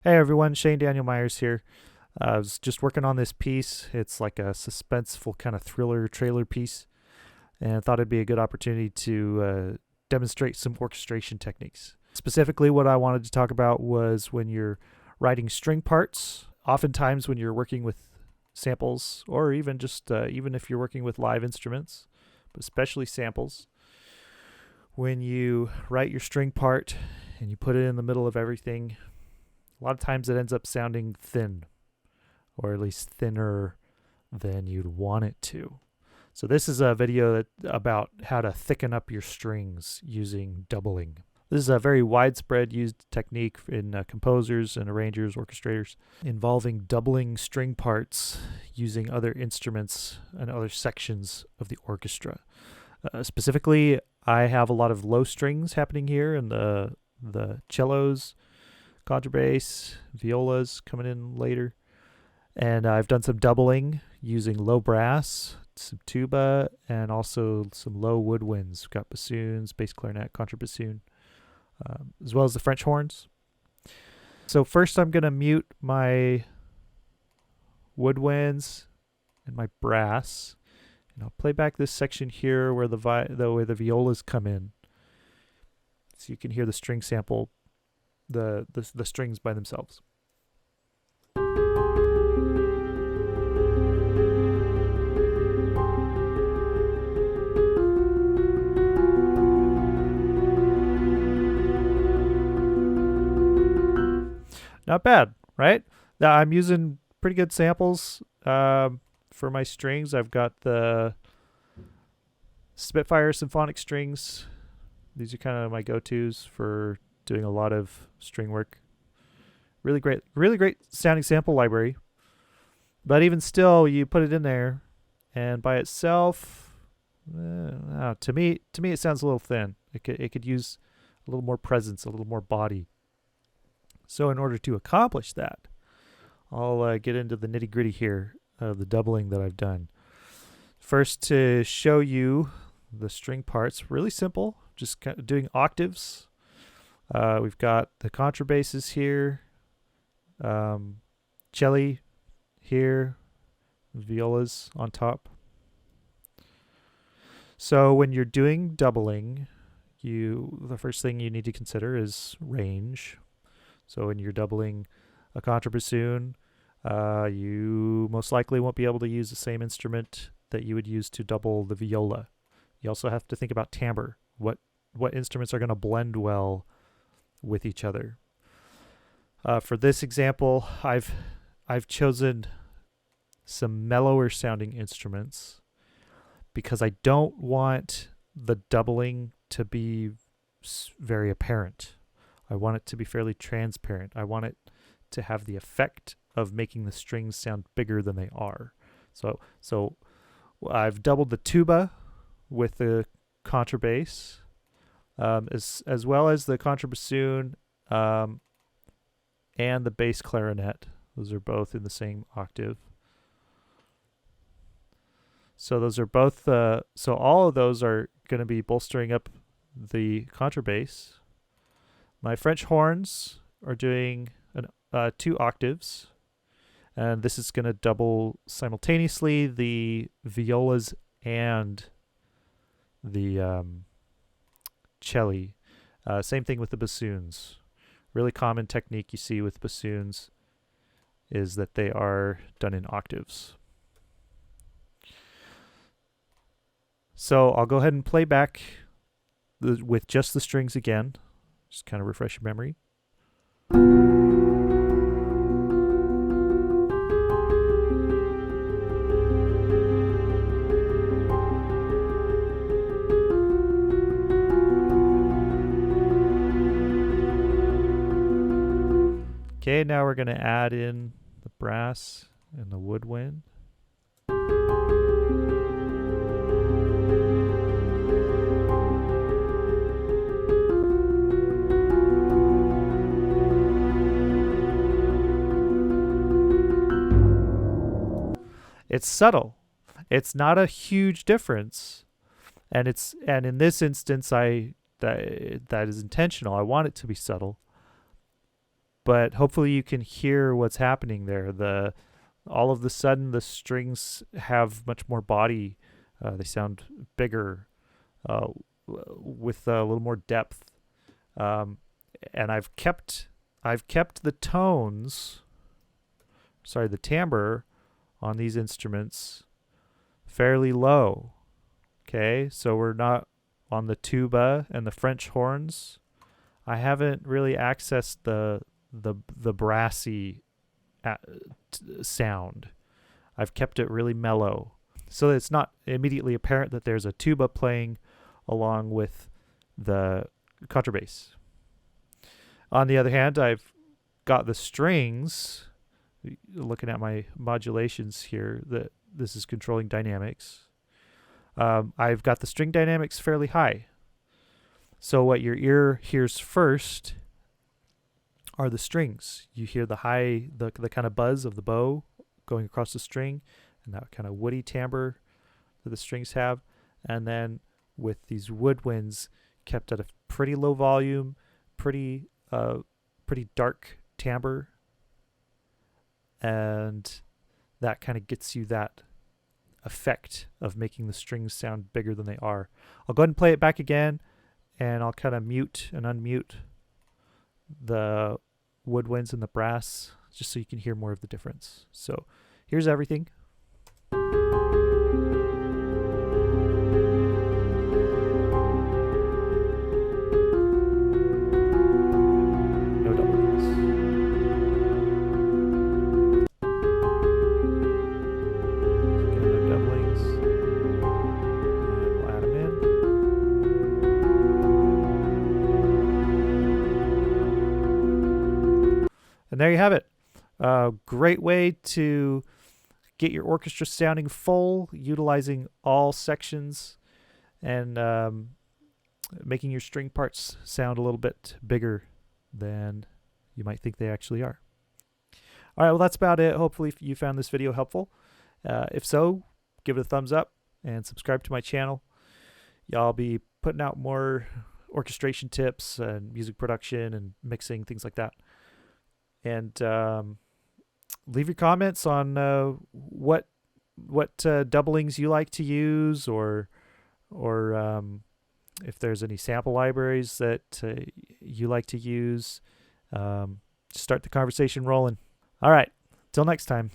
Hey everyone, Shane Daniel Myers here. I was just working on this piece. It's like a suspenseful kind of thriller trailer piece, and I thought it'd be a good opportunity to demonstrate some orchestration techniques. Specifically, what I wanted to talk about was when you're writing string parts. Oftentimes, when you're working with samples, or even just even if you're working with live instruments, but especially samples, when you write your string part and you put it in the middle of everything, a lot of times it ends up sounding thin, or at least thinner than you'd want it to. So this is a video about how to thicken up your strings using doubling. This is a very widespread used technique in composers and arrangers, orchestrators, involving doubling string parts using other instruments and other sections of the orchestra. Specifically, I have a lot of low strings happening here, and the cellos, contrabass, violas coming in later. And I've done some doubling using low brass, some tuba, and also some low woodwinds. We've got bassoons, bass clarinet, contrabassoon, as well as the French horns. So first I'm going to mute my woodwinds and my brass. And I'll play back this section here where the violas come in. So you can hear the string sample, the strings by themselves. Not bad, right? Now I'm using pretty good samples for my strings. I've got the Spitfire symphonic strings. These are kind of my go-tos for doing a lot of string work. Really great sounding sample library. But even still, you put it in there, and by itself, to me it sounds a little thin. It could use a little more presence, a little more body. So in order to accomplish that, I'll get into the nitty gritty here of the doubling that I've done. First, to show you the string parts, really simple, just kind of doing octaves. We've got the contrabasses here, cello here, violas on top. So when you're doing doubling, the first thing you need to consider is range. So when you're doubling a contrabassoon, you most likely won't be able to use the same instrument that you would use to double the viola. You also have to think about timbre. What instruments are going to blend well with each other? For this example, I've chosen some mellower sounding instruments because I don't want the doubling to be very apparent. I want it to be fairly transparent. I want it to have the effect of making the strings sound bigger than they are. So I've doubled the tuba with the contrabass, as well as the contrabassoon and the bass clarinet. Those are both in the same octave. So those are both. So all of those are going to be bolstering up the contrabass. My French horns are doing 2 octaves, and this is going to double simultaneously the violas and the cello. Same thing with the bassoons. Really common technique you see with bassoons is that they are done in octaves. So I'll go ahead and play back with just the strings again. Just kind of refresh your memory. Okay, now we're going to add in the brass and the woodwind. It's subtle. It's not a huge difference, and in this instance, that is intentional. I want it to be subtle, but hopefully you can hear what's happening there. All of the sudden the strings have much more body. They sound bigger, with a little more depth. Um, and I've kept the tones, the timbre on these instruments fairly low. Okay, so we're not on the tuba and the French horns. I haven't really accessed the brassy sound. I've kept it really mellow, so it's not immediately apparent that there's a tuba playing along with the contrabass. On the other hand, I've got the strings. Looking at my modulations here, that this is controlling dynamics. I've got the string dynamics fairly high. So what your ear hears first are the strings. You hear the high, the kind of buzz of the bow going across the string, and that kind of woody timbre that the strings have. And then with these woodwinds kept at a pretty low volume, pretty dark timbre, and that kind of gets you that effect of making the strings sound bigger than they are. I'll go ahead and play it back again, and I'll kind of mute and unmute the woodwinds and the brass just so you can hear more of the difference. So here's everything. No doublings. Again, no doublings. And we'll add them in. And there you have it. Great way to get your orchestra sounding full, utilizing all sections, and making your string parts sound a little bit bigger than you might think they actually are. All right, well, that's about it. Hopefully you found this video helpful. If so, give it a thumbs up and subscribe to my channel. I'll be putting out more orchestration tips and music production and mixing, things like that. And leave your comments on what doublings you like to use, or if there's any sample libraries that you like to use. Start the conversation rolling. All right, till next time.